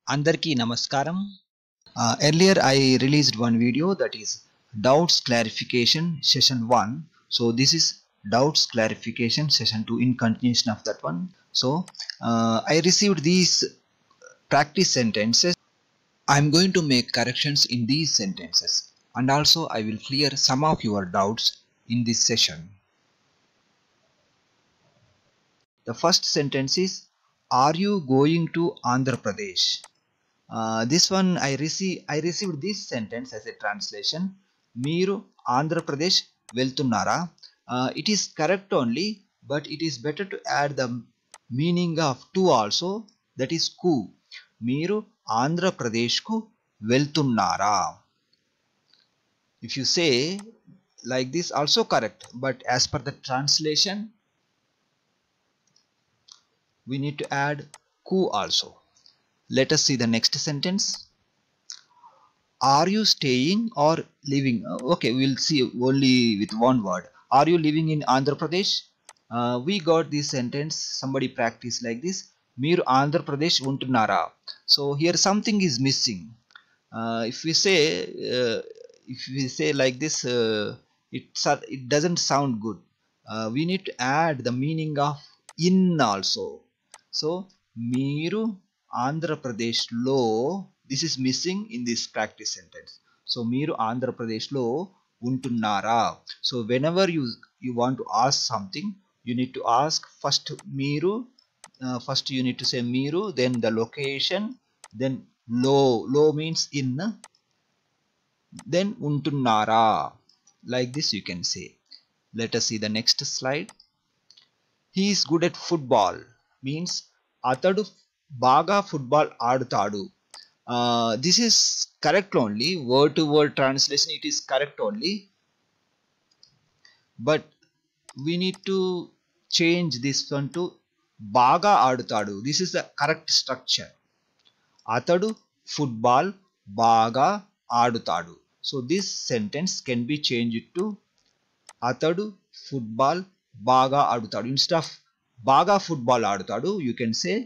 Andarki Namaskaram. Earlier I released one video, that is doubts clarification session 1. So this is doubts clarification session 2 in continuation of that one. So I received these practice sentences. I'm going to make corrections in these sentences, and also I will clear some of your doubts in this session. The first sentence is, are you going to Andhra Pradesh? This one I received this sentence as a translation. Meeru Andhra Pradesh వెళ్తున్నారా? It is correct only, but it is better to add the meaning of to also, that is ku. మీరు ఆంధ్ర ప్రదేశ్కు వెళ్తున్నారా? If you say like this also correct, but as per the translation we need to add ku also. Let us see the next sentence. Are you staying or living? Okay, we'll see only with one word. Are you living in Andhra Pradesh? We got this sentence, somebody practice like this. Meer Andhra Pradesh untunnara. So here something is missing. If we say like this, it doesn't sound good. We need to add the meaning of in also. So Meeru Andhra Pradesh lo, this is missing in this practice sentence. So Meeru Andhra Pradesh lo untunnara. So whenever you want to ask something, you need to ask first Meeru. First you need to say Meeru, then the location, then lo. Lo means in, then untunnara. Like this you can say. Let us see the next slide. He is good at football means atadu baga football ఆడుతాడు. This is correct only, word to word translation it is correct only, but we need to change this one to baga ఆడుతాడు. This is the correct structure. atadu football baga ఆడుతాడు. So this sentence can be changed to atadu football baga ఆడుతాడు. Instead of baga football ఆడుతాడు, you can say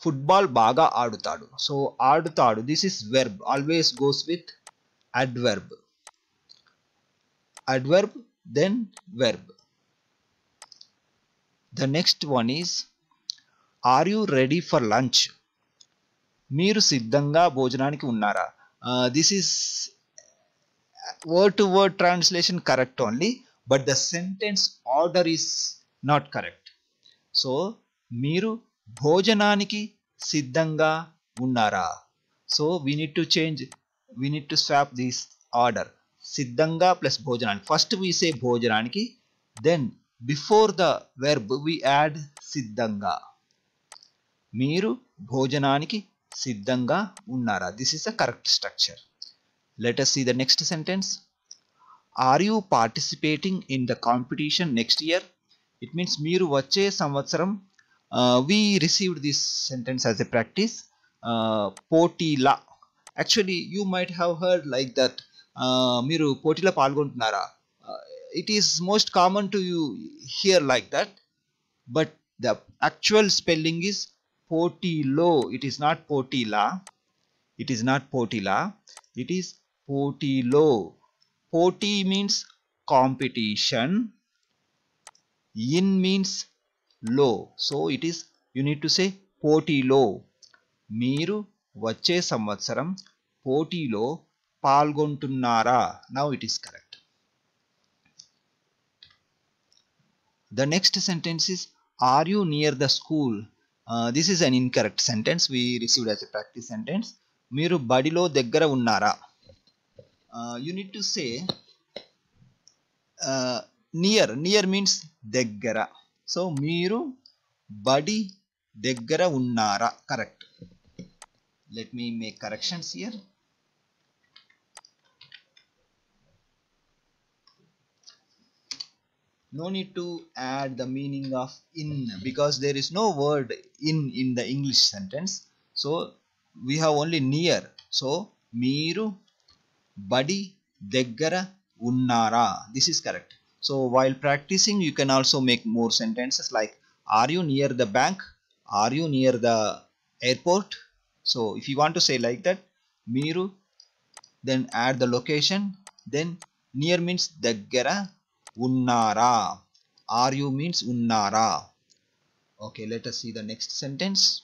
football baga ఆడుతాడు. So ఆడుతాడు, this is verb, always goes with adverb. Adverb then verb. The next one is, are you ready for lunch? మీరు సిద్ధంగా భోజనానికి ఉన్నారా? This is word to word translation correct only, but the sentence order is not correct. So మీరు భోజనానికి సిద్ధంగా ఉన్నారా? So we need to swap this order. సిద్ధంగా plus భోజనానికి. First we say భోజనానికి, then before the verb we add సిద్ధంగా. మీరు భోజనానికి సిద్ధంగా ఉన్నారా? This is the correct structure. Let us see the next sentence. Are you participating in the competition next year? It means మీరు వచ్చే సంవత్సరం. We received this sentence as a practice. పోటీలా. Actually you might have heard like that. మీరు పోటీలో పాల్గొంటున్నారా? It is most common to you hear like that, but the actual spelling is పోటీలో. It is not పోటీలా. It is not పోటీలా. It is పోటీలో. Poti means competition. In means low. So it is, you need to say పోటీలో. మీరు వచ్చే సంవత్సరం పోటీలో పాల్గొంటున్నారా? Now it is correct. The next sentence is, are you near the school? This is an incorrect sentence we received as a practice sentence. మీరు బడిలో దగ్గర ఉన్నారా? You need to say near. Near means దగ్గర. So మీరు బడి దగ్గర ఉన్నారా? Correct. Let me make corrections here. No need to add the meaning of in, because there is no word in the English sentence. So we have only near. So మీరు బడి దగ్గర ఉన్నారా? This is correct. So while practicing you can also make more sentences like, are you near the bank? Are you near the airport? So if you want to say like that, మీరు, then add the location, then near means daggara, unnara, are you means unnara. Okay, let us see the next sentence.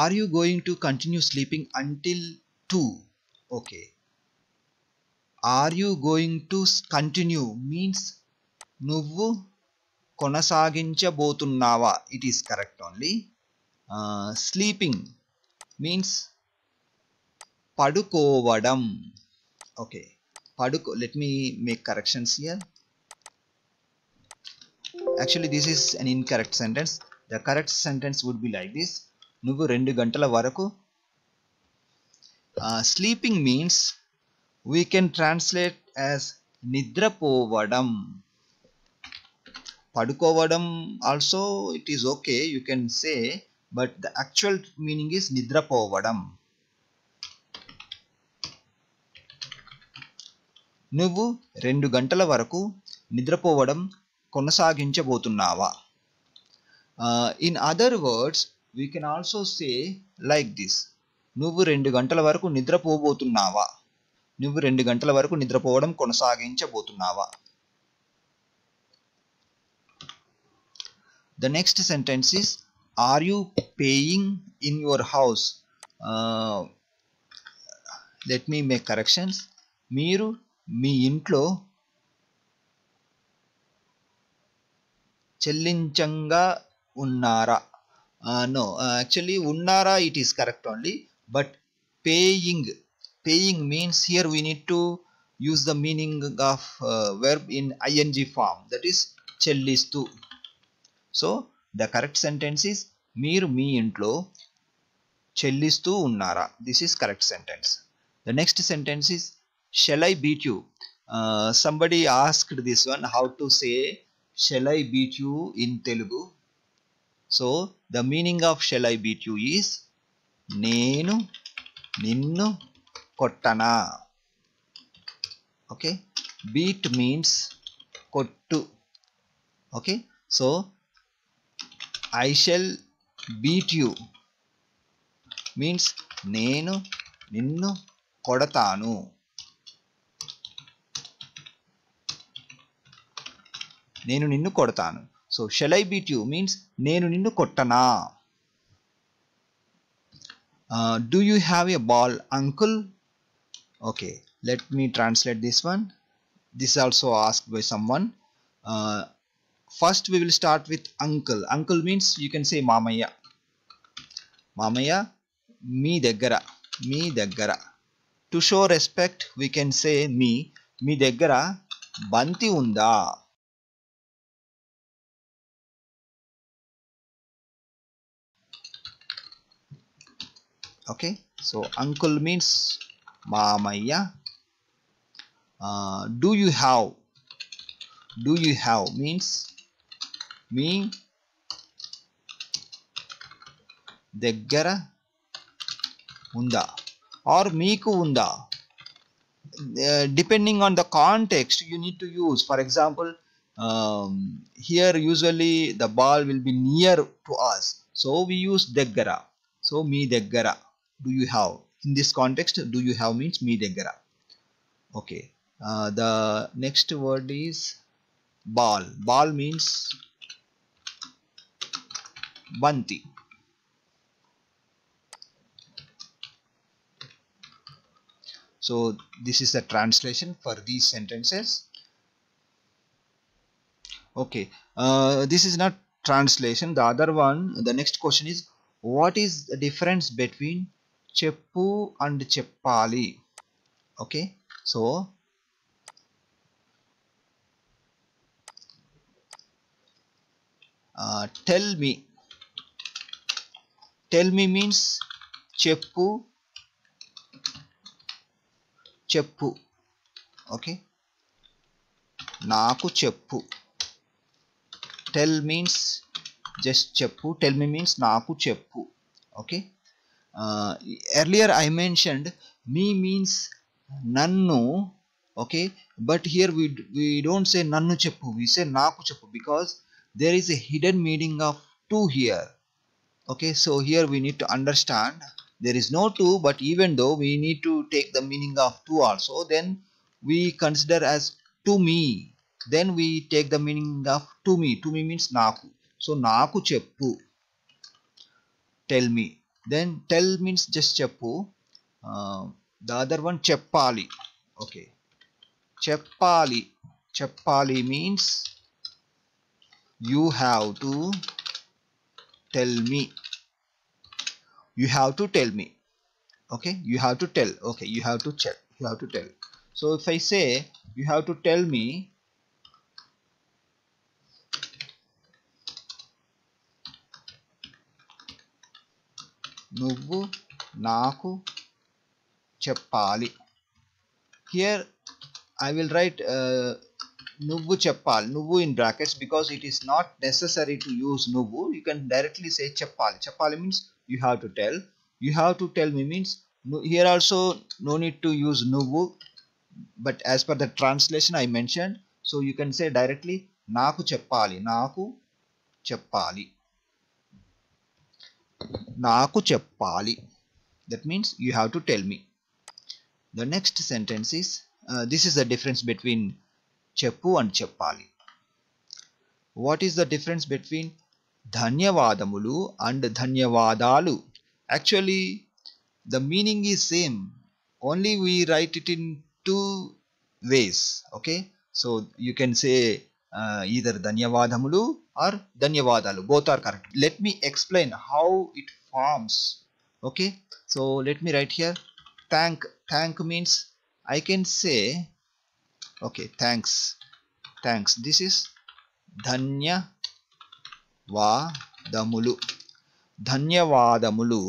Are you going to continue sleeping until 2? Okay, are you going to continue means నువ్వు కొనసాగించబోతున్నావా, it is correct only. Sleeping means పడుకోవడం. Okay, let me make corrections here. Actually this is an incorrect sentence. The correct sentence would be like this. నువ్వు 2 గంటల వరకు. Sleeping means we can translate as నిద్రపోవడం. పడుకోవడం also it is okay, you can say, but the actual meaning is నిద్రపోవడం. నువ్వు 2 గంటల వరకు నిద్రపోవడం కొనసాగించబోతున్నావా. In other words, we can also say like this. నువ్వు 2 గంటల వరకు నిద్రపోబోతున్నావా. నువ్వు 2 గంటల వరకు నిద్రపోవడం కొనసాగించబోతున్నావా. The next sentence is, are you paying in your house? Let me make corrections. మీరు మీ ఇంట్లో చెల్లించంగా ఉన్నారా. No, actually ఉన్నారా it is correct only, but paying means here we need to use the meaning of verb in ing form, that is చెల్లిస్తూ. So the correct sentence is మీరు మీ ఇంట్లో చెల్లిస్తూ ఉన్నారా. This is correct sentence. The next sentence is, shall I beat you? Somebody asked this one, how to say shall I beat you in Telugu. So the meaning of shall I beat you is నేను నిన్ను కొట్టనా. Okay, beat means కొట్టు. Okay, so I shall beat you means నేను నిన్ను కొడతాను. నేను నిన్ను కొడతాను. So shall I beat you means నేను నిన్ను కొట్టనా. Do you have a ball, uncle? Okay, let me translate this one. This is also asked by someone. First we will start with uncle. Uncle means you can say మామయ్య. మామయ్య మీ దగ్గర. To show respect we can say మీ దగ్గర బంతి ఉందా. Okay, so uncle means మామయ్య. Do you have means మీ దగ్గర ఉందా or మీకు ఉందా. Depending on the context you need to use. For example, here usually the ball will be near to us, so we use daggara. So మీ దగ్గర, do you have. In this context do you have means మీ దగ్గర. Okay, the next word is ball means banti. So this is the translation for these sentences. Okay, this is not translation. The other one, the next question is, what is the difference between cheppu and cheppali. Okay, so tell me means cheppu. Okay, నాకు చెప్పు. Tell means just చెప్పు. Tell me means నాకు చెప్పు. Okay, earlier I mentioned me means నన్ను. Okay, but here we don't say నన్ను చెప్పు, we say నాకు చెప్పు, because there is a hidden meaning of to here. Okay, so here we need to understand there is no to, but even though we need to take the meaning of to also, then we consider as to me. Then we take the meaning of to me. To me means naku. So naku cheppu, tell me. Then tell means just cheppu. The other one cheppali. Okay, cheppali. Cheppali means you have to tell me. You have to tell me. Okay, you have to tell. Okay, you have to check. You have to tell. So if I say you have to tell me, నువ్వు నాకు చెప్పాలి. Here I will write నువ్వు చెప్పాలి, నువ్వు in brackets, because it is not necessary to use నువ్వు. You can directly say చెప్పాలి. చెప్పాలి means you have to tell. You have to tell me means here also no need to use నువ్వు, but as per the translation I mentioned, so you can say directly నాకు చెప్పాలి. నాకు చెప్పాలి. నాకు చెప్పాలి. That means you have to tell me. The next sentence is this is the difference between చెప్పు and చెప్పాలి. What is the difference between ధన్యవాదములు and ధన్యవాదాలు? Actually the meaning is same, only we write it in two ways. Okay, so you can say either ధన్యవాదములు or ధన్యవాదాలు, both are correct. Let me explain how it forms. Okay, so let me write here thank means I can say, okay, thanks, this is ధన్యవాదములు. ధన్యవాదములు,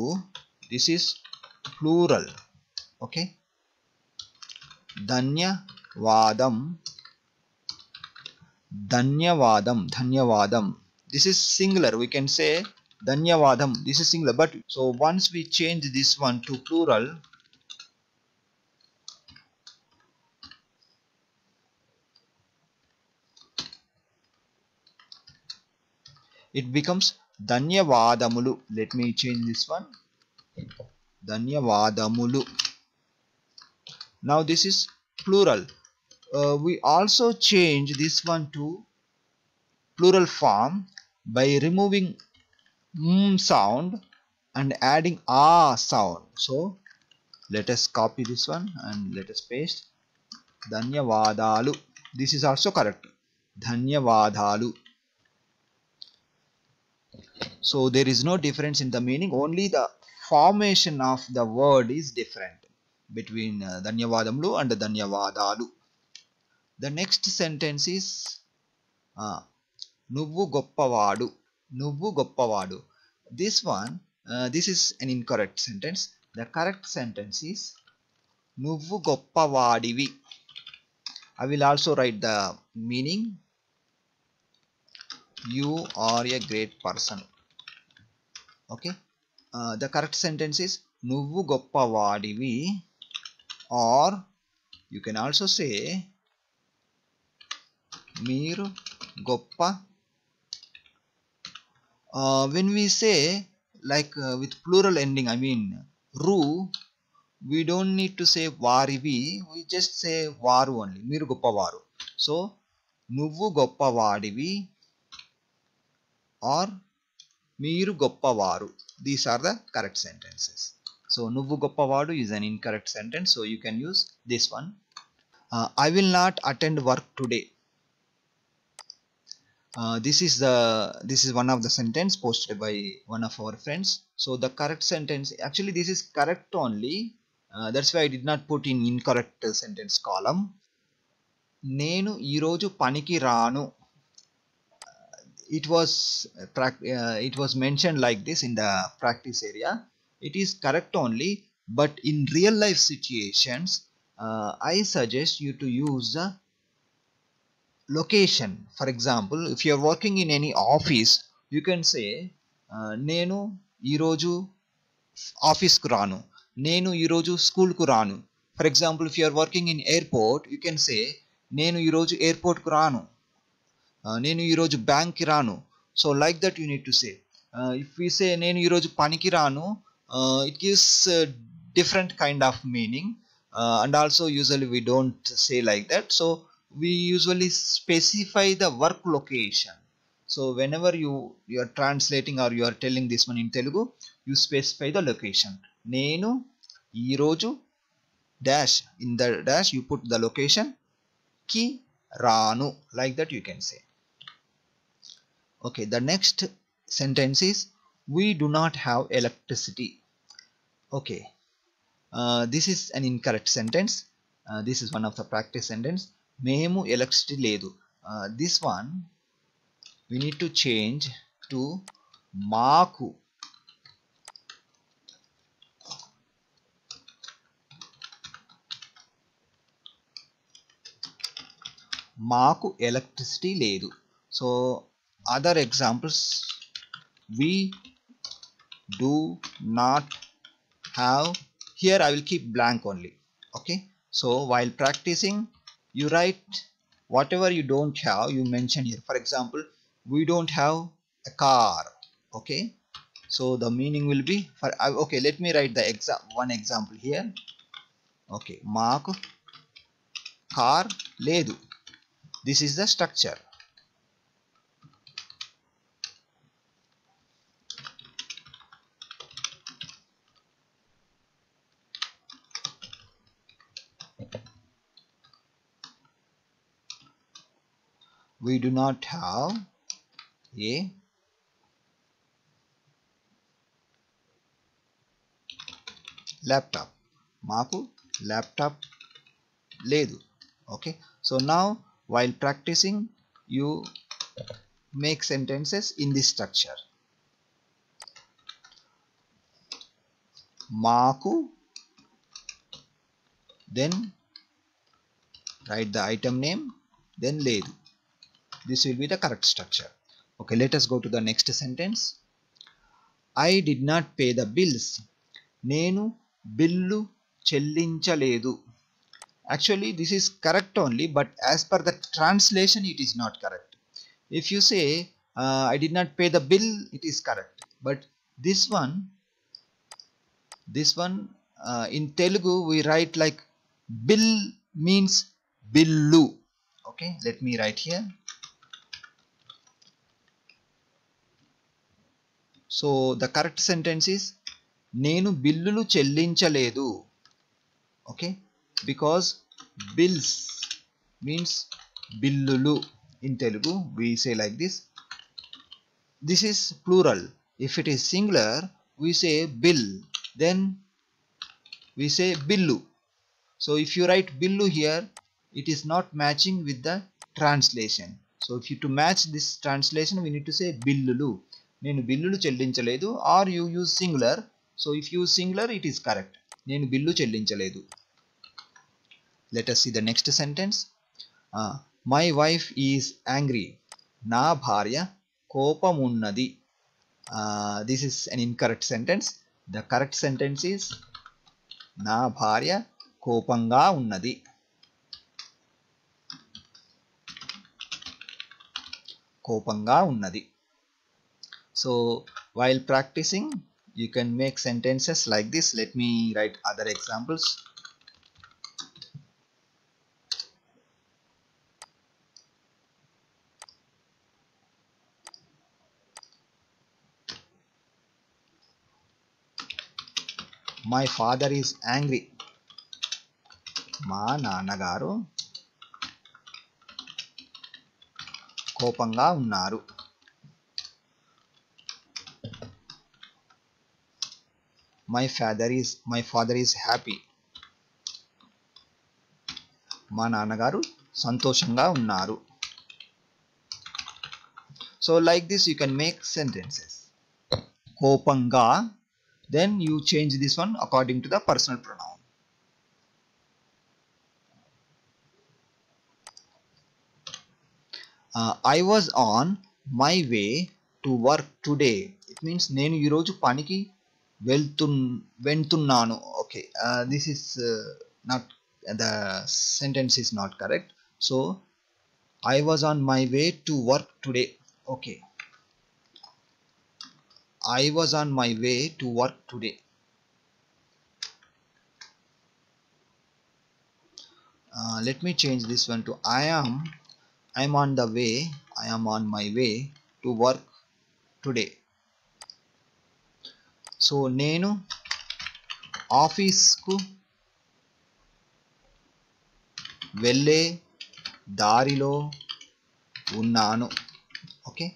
this is plural. Okay, ధన్యవాదం, ధన్యవాదం, this is singular. We can say ధన్యవాదం, this is singular, but so once we change this one to plural, it becomes ధన్యవాదములు. Let me change this one, ధన్యవాదములు. Now this is plural. We also change this one to plural form by removing sound and adding sound. So let us copy this one and let us paste ధన్యవాదాలు. This is also correct, ధన్యవాదాలు. So there is no difference in the meaning, only the formation of the word is different between ధన్యవాదములు and ధన్యవాదాలు. The next sentence is నువ్వు గొప్పవాడు, నువ్వు గొప్పవాడు. This one, this is an incorrect sentence. The correct sentence is నువ్వు గొప్పవాడివి. I will also write the meaning. You are a great person. Okay, the correct sentence is నువ్వు గొప్పవాడివి, or you can also say మీరు గొప్ప. When we say like with plural ending, I mean ru, we don't need to say వారివి, we just say వారు only, మీరు గొప్పవారు. So నువ్వు గొప్పవాడివి or మీరు గొప్పవారు, these are the correct sentences. So నువ్వు గొప్పవాడు is an incorrect sentence, so you can use this one. I will not attend work today. This is one of the sentence posted by one of our friends. So the correct sentence, actually this is correct only, that's why I did not put in incorrect sentence column. నేను ఈరోజు పనికి రాను. It was mentioned like this in the practice area. It is correct only, but in real life situations I suggest you to use the location. For example, if you are working in any office, you can say నేను ఈరోజు ఆఫీస్కు రాను, నేను ఈరోజు స్కూల్కు రాను. For example, if you are working in airport, you can say నేను ఈరోజు ఎయిర్పోర్ట్కు రాను, నేను ఈరోజు బ్యాంక్కి రాను. So like that you need to say. if we say నేను ఈరోజు పనికి రాను, it gives different kind of meaning, and also usually we don't say like that. So we usually specify the work location. So whenever you are translating or you are telling this one in Telugu, you specify the location. నేను ఈరోజు dash, in the dash you put the location, ki ranu, like that you can say. Okay, the next sentence is we do not have electricity. Okay, this is an incorrect sentence. This is one of the practice sentence. Memu electricity ledu. This one we need to change to maaku. Maaku electricity ledu. So other examples, we do not have. Here I will keep blank only. Okay, so while practicing you write whatever you don't have, you mention here. For example, we don't have a car. Okay, so the meaning will be for okay, let me write the one example here. Okay, maaku car ledu. This is the structure. We do not have a laptop. Maaku laptop ledu. Okay, so now while practicing you make sentences in this structure. Maaku, then write the item name, then ledu. This will be the correct structure. Okay, let us go to the next sentence. I did not pay the bills. Nenu billu chellinchaledu. Actually this is correct only, but as per the translation it is not correct. If you say I did not pay the bill, it is correct, but this one in Telugu we write like bill means billu. Okay, let me write here. So the correct sentence is నేను బిల్లులు చెల్లించలేదు. Okay, because bills means బిల్లులు. In Telugu we say like this. This is plural. If it is singular we say bill, then we say billu. So if you write billu here, it is not matching with the translation. So if you to match this translation we need to say billulu. నేను బిల్లులు చెల్లించలేదు, or you use singular. So if you use singular it is correct. నేను bill చెల్లించలేదు. Let us see the next sentence. My wife is angry. నా భార్య కోపమున్నది. This is an incorrect sentence. The correct sentence is నా భార్య కోపంగా ఉన్నది. కోపంగా ఉన్నది. So while practicing you can make sentences like this. Let me write other examples. My father is angry. మా నాన్నగారు కోపంగా ఉన్నారు. My father is happy. మా నాన్నగారు సంతోషంగా ఉన్నారు. So like this you can make sentences. కోపంగా, then you change this one according to the personal pronoun. I was on my way to work today. It means నేను ఈరోజు పనికి వెళ్తున్నాను. Okay, this is not, the sentence is not correct. So I was on my way to work today. Okay, I was on my way to work today. Let me change this one to I'm on the way. I am on my way to work today. So నేను ఆఫీస్కు వెళ్ళే దారిలో ఉన్నాను. Okay,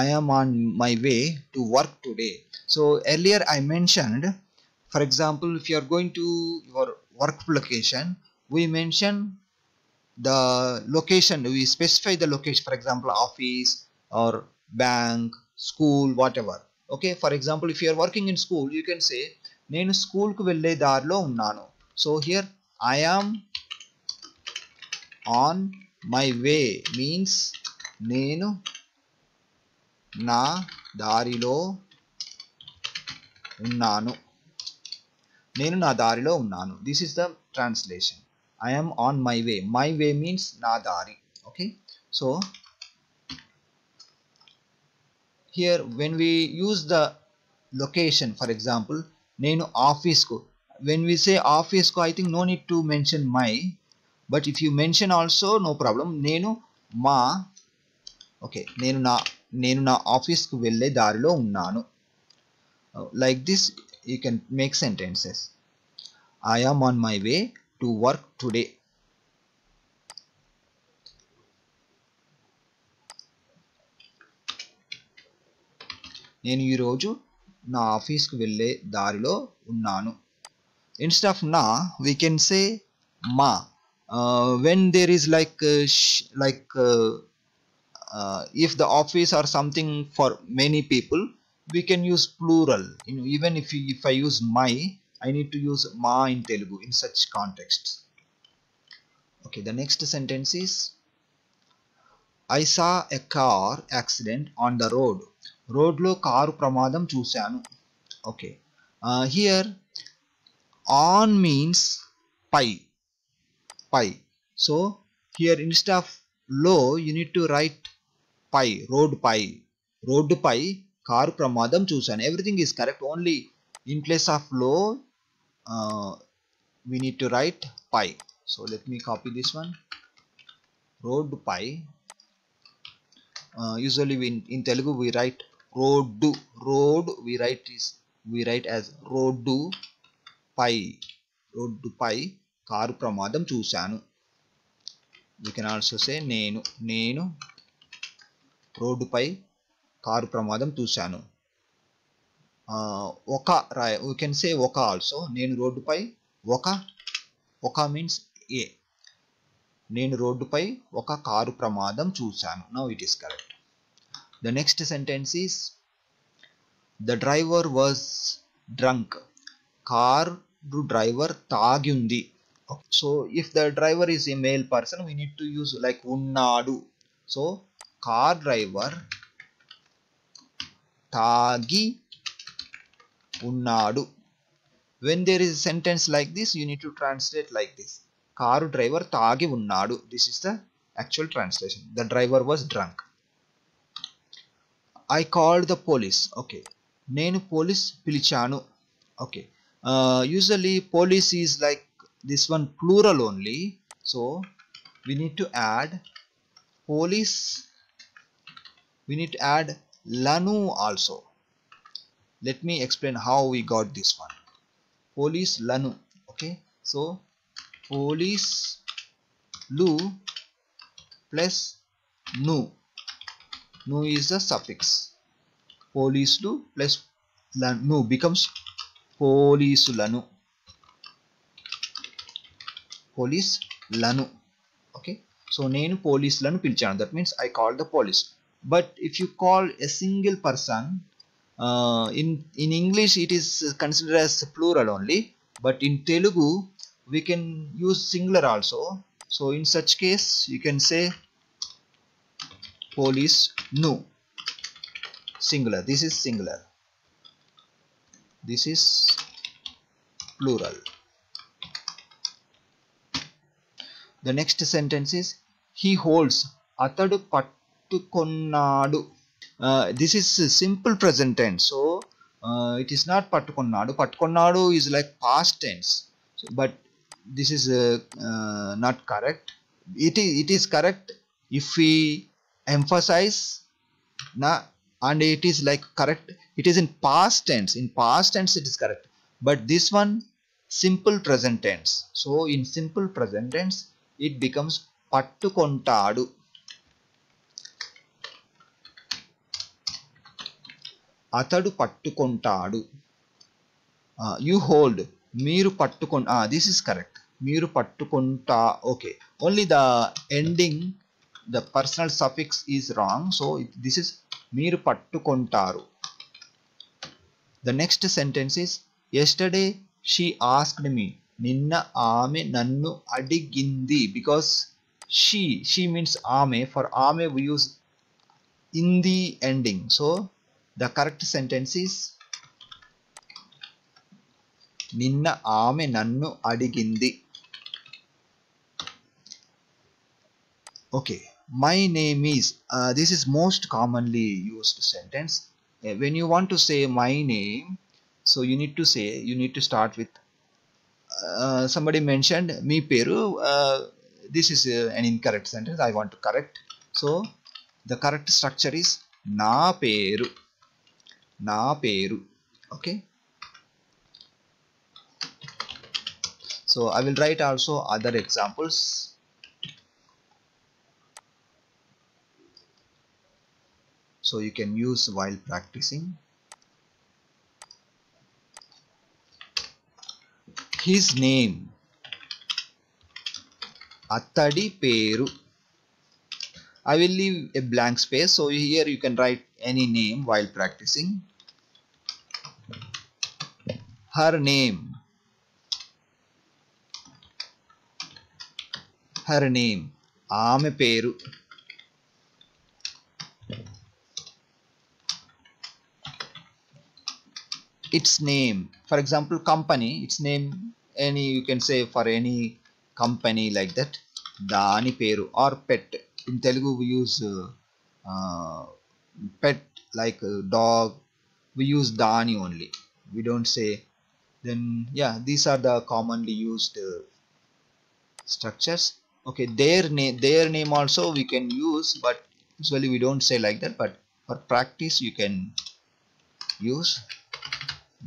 I am on my way to work today. So earlier I mentioned, for example, if you are going to your work location, we mention the location, we specify the location, for example office or bank, school, whatever. Okay, for example, if you are working in school, you can say నేను school కు వెళ్ళే దారిలో ఉన్నాను. So here I am on my way means నేను నా దారిలో ఉన్నాను. నేను నా దారిలో ఉన్నాను. This is the translation. I am on my way. My way means na dari. Okay, so here when we use the location, for example, nenu office ku, when we say office ku, I think no need to mention my, but if you mention also no problem. Nenu ma, okay, నేను నా office కు వెళ్ళే దారిలో ఉన్నాను. Like this you can make sentences. I am on my way to work today. నేను ఈ రోజు నా ఆఫీస్ కు వెళ్ళే దారిలో ఉన్నాను. Instead of na, we can say ma. When there is if the office or something for many people, we can use plural. Even if I use my, I need to use ma in Telugu in such contexts. Okay, the next sentence is I saw a car accident on the road. Road lo car ప్రమాదం చూశాను. Okay, here on means pi. So here instead of lo, you need to write pi, road పై car ప్రమాదం చూశాను. Everything is correct, only in place of lo we need to write pi. So let me copy this one. Road పై, usually in Telugu we write road we write as road పై car ప్రమాదం చూశాను. We can also say నేను రోడ్డుపై car ప్రమాదం చూశాను. we can say ఒక also. నేను రోడ్డుపై ఒక means a. నేను రోడ్డుపై ఒక కారు ప్రమాదం చూశాను. Now it is correct. The next sentence is the driver was drunk. Car driver తాగి ఉంది. So if the driver is a male person, we need to use like ఉన్నాడు. So car driver తాగి ఉన్నాడు. When there is a sentence like this, you need to translate like this. Car driver తాగి ఉన్నాడు. This is the actual translation. The driver was drunk. I called the police. Okay, నేను police పిలిచాను. Okay, usually police is like this one plural only, so we need to add police, we need to add lanu also. Let me explain how we got this one. Police lanu. Okay, so police lu plus nu is the suffix. Police lu plus nu becomes పోలీసులను. Okay, so నేను పోలీసులను పిలిచాను. That means I called the police. But if you call a single person, in English it is considered as plural only, but in Telugu we can use singular also. So in such case you can say police nu, singular. This is singular, this is plural. The next sentence is he holds. అతడు పట్టుకొన్నాడు. this is a simple present tense, so it is not pattukonnadu. Pattukonnadu is like past tense, so, but this is not correct. It is correct if we emphasize na, and it is like correct, it is in past tense. In past tense it is correct, but this one simple present tense, so in simple present tense it becomes pattukontadu. అతడు పట్టుకొంటాడు. You hold, మీరు పట్టుకొన్, this is correct, మీరు పట్టుకొంటా. Okay, only the ending, the personal suffix is wrong, so this is మీరు పట్టుకొంటారు. The next sentence is yesterday she asked me, నిన్న ఆమె నన్ను అడిగింది. because she means ఆమె, for ఆమె we use in the ending, so the correct sentence is నిన్న ఆమె నన్ను అడిగింది. Okay, my name is, this is most commonly used sentence. When you want to say my name, so you need to start with somebody mentioned మీ పేరు. This is an incorrect sentence, I want to correct, so the correct structure is నా పేరు. నా పేరు. Okay, so I will write also other examples. So you can use while practicing. His name, అతడి పేరు. I will leave a blank space, so here you can write any name while practicing. Her name, her name, ఆమె పేరు. Its name, for example company, its name, any you can say for any company like that, దాని పేరు. Or pet, in Telugu we use pet like dog, we use dani only, we don't say. Then yeah, these are the commonly used structures. Okay, their name also we can use, but usually we don't say like that, but for practice you can use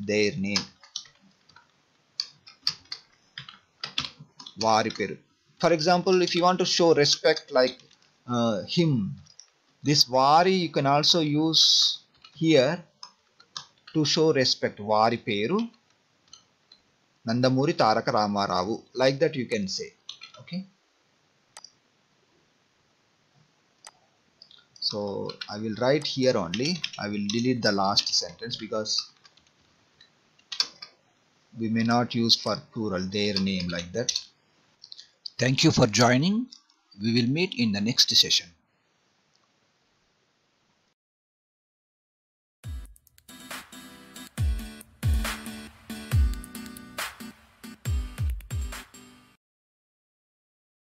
their name. వారి పేరు. For example, if you want to show respect like him, this vari you can also use here to show respect. వారి పేరు Nandamuri Taraka Ramarao, like that you can say. Okay, so I will write here only, I will delete the last sentence because we may not use for plural their name like that. Thank you for joining. We will meet in the next session.